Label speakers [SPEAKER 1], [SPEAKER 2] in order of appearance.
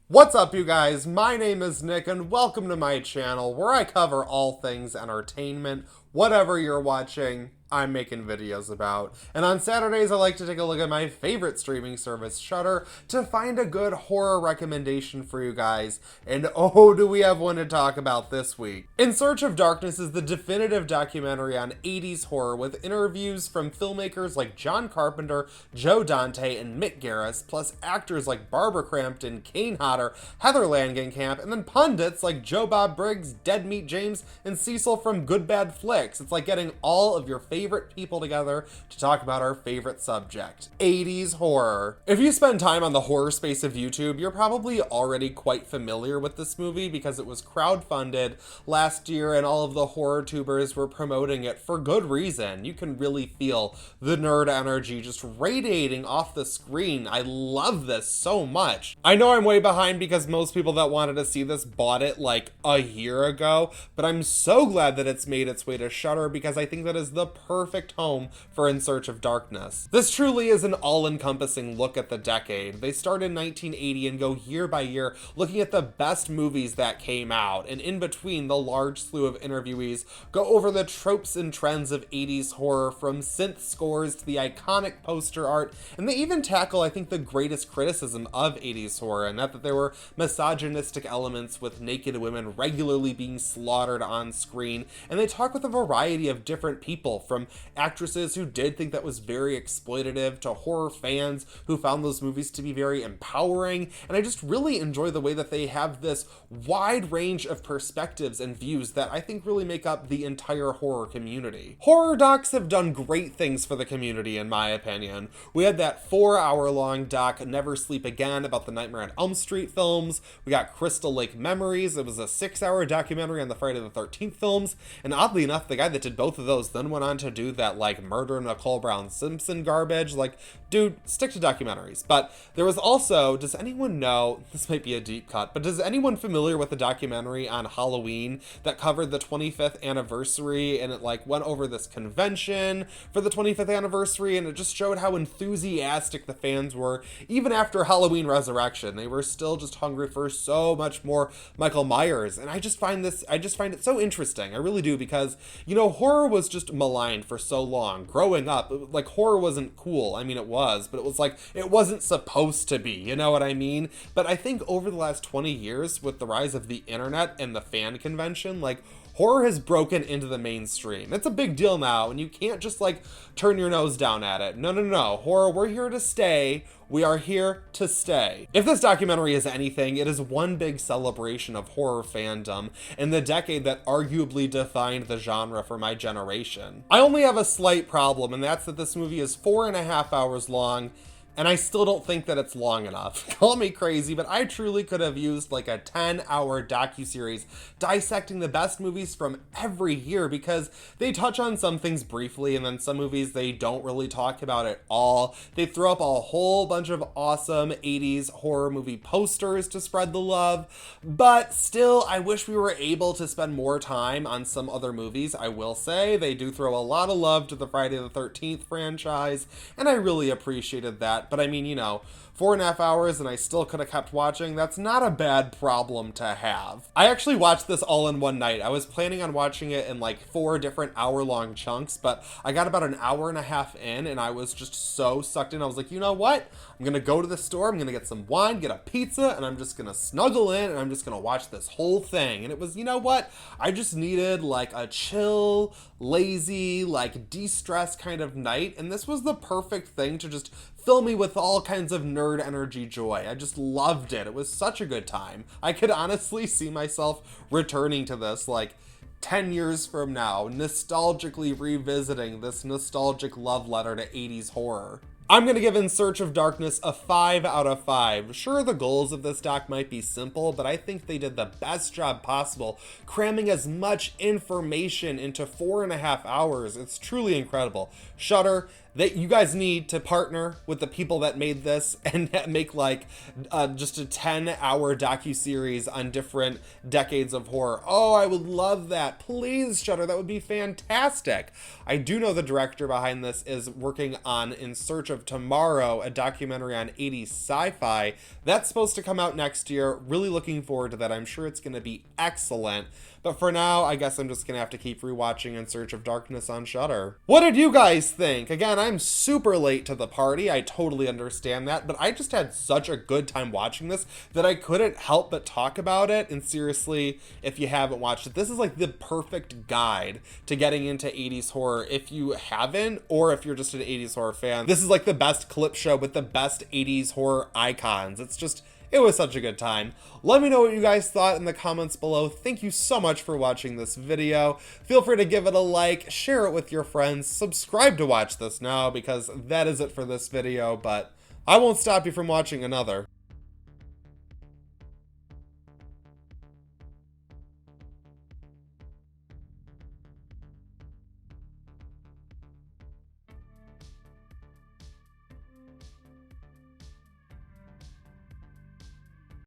[SPEAKER 1] What's up, you guys? My name is Nick, and welcome to my channel where I cover all things entertainment. Whatever you're watching, I'm making videos about. And on Saturdays, I like to take a look at my favorite streaming service, Shudder, to find a good horror recommendation for you guys. And oh, do we have one to talk about this week. In Search of Darkness is the definitive documentary on 80s horror with interviews from filmmakers like John Carpenter, Joe Dante, and Mick Garris, plus actors like Barbara Crampton, Kane Hodder, Heather Langenkamp, and then pundits like Joe Bob Briggs, Dead Meat James, and Cecil from Good Bad Flicks. It's like getting all of your favorite people together to talk about our favorite subject, 80s horror. If you spend time on the horror space of YouTube, you're probably already quite familiar with this movie because it was crowdfunded last year and all of the horror tubers were promoting it for good reason. You can really feel the nerd energy just radiating off the screen. I love this so much. I know I'm way behind because most people that wanted to see this bought it like a year ago, but I'm so glad that it's made its way to Shudder because I think that is the perfect home for In Search of Darkness. This truly is an all-encompassing look at the decade. They start in 1980 and go year by year looking at the best movies that came out, and in between, the large slew of interviewees go over the tropes and trends of 80s horror, from synth scores to the iconic poster art, and they even tackle, I think, the greatest criticism of 80s horror, and that there were misogynistic elements with naked women regularly being slaughtered on screen, and they talk with a variety of different people, from actresses who did think that was very exploitative to horror fans who found those movies to be very empowering. And I just really enjoy the way that they have this wide range of perspectives and views that I think really make up the entire horror community. Horror docs have done great things for the community, in my opinion. We had that 4-hour-long doc, Never Sleep Again, about the Nightmare on Elm Street films. We got Crystal Lake Memories. It was a 6-hour documentary on the Friday the 13th films. And oddly enough, the guy that did both of those then went on to do that like Murder Nicole Brown Simpson garbage. Like, dude, stick to documentaries. But there was also, does anyone know, this might be a deep cut, but is anyone familiar with the documentary on Halloween that covered the 25th anniversary, and it like went over this convention for the 25th anniversary, and it just showed how enthusiastic the fans were even after Halloween Resurrection. They were still just hungry for so much more Michael Myers. And I just find it so interesting. I really do, because, you know, horror was just maligned for so long. Growing up, like, horror wasn't cool. I mean, it was, but it was like, it wasn't supposed to be, you know what I mean? But I think over the last 20 years, with the rise of the internet and the fan convention, like, horror has broken into the mainstream. It's a big deal now, and you can't just like turn your nose down at it. No. Horror, we're here to stay. We are here to stay. If this documentary is anything, it is one big celebration of horror fandom in the decade that arguably defined the genre for my generation. I only have a slight problem, and that's that this movie is 4.5 hours long, and I still don't think that it's long enough. Call me crazy, but I truly could have used like a 10-hour docuseries dissecting the best movies from every year, because they touch on some things briefly, and then some movies they don't really talk about at all. They throw up a whole bunch of awesome 80s horror movie posters to spread the love, but still, I wish we were able to spend more time on some other movies. I will say, they do throw a lot of love to the Friday the 13th franchise, and I really appreciated that. But I mean, you know, 4.5 hours and I still could have kept watching. That's not a bad problem to have. I actually watched this all in one night. I was planning on watching it in like 4 different hour-long chunks, but I got about an hour and a half in and I was just so sucked in. I was like, you know what? I'm gonna go to the store, I'm gonna get some wine, get a pizza, and I'm just gonna snuggle in and I'm just gonna watch this whole thing. And it was, you know what? I just needed like a chill, lazy, like de-stress kind of night, and this was the perfect thing to just fill me with all kinds of nerd energy joy. I just loved it. It was such a good time. I could honestly see myself returning to this like 10 years from now, nostalgically revisiting this nostalgic love letter to 80s horror. I'm gonna give In Search of Darkness a 5 out of 5. Sure, the goals of this doc might be simple, but I think they did the best job possible, cramming as much information into 4.5 hours. It's truly incredible. Shudder, that you guys need to partner with the people that made this and make like just a 10-hour docuseries on different decades of horror. Oh, I would love that. Please, Shudder, that would be fantastic. I do know the director behind this is working on In Search of Tomorrow, a documentary on 80s sci-fi. That's supposed to come out next year. Really looking forward to that. I'm sure it's going to be excellent. But for now, I guess I'm just going to have to keep rewatching In Search of Darkness on Shudder. What did you guys think? Again, I'm super late to the party. I totally understand that, but I just had such a good time watching this that I couldn't help but talk about it. And seriously, if you haven't watched it, this is like the perfect guide to getting into 80s horror. If you haven't, or if you're just an 80s horror fan, this is like the best clip show with the best 80s horror icons. It was such a good time. Let me know what you guys thought in the comments below. Thank you so much for watching this video. Feel free to give it a like, share it with your friends, subscribe to watch this now, because that is it for this video, but I won't stop you from watching another.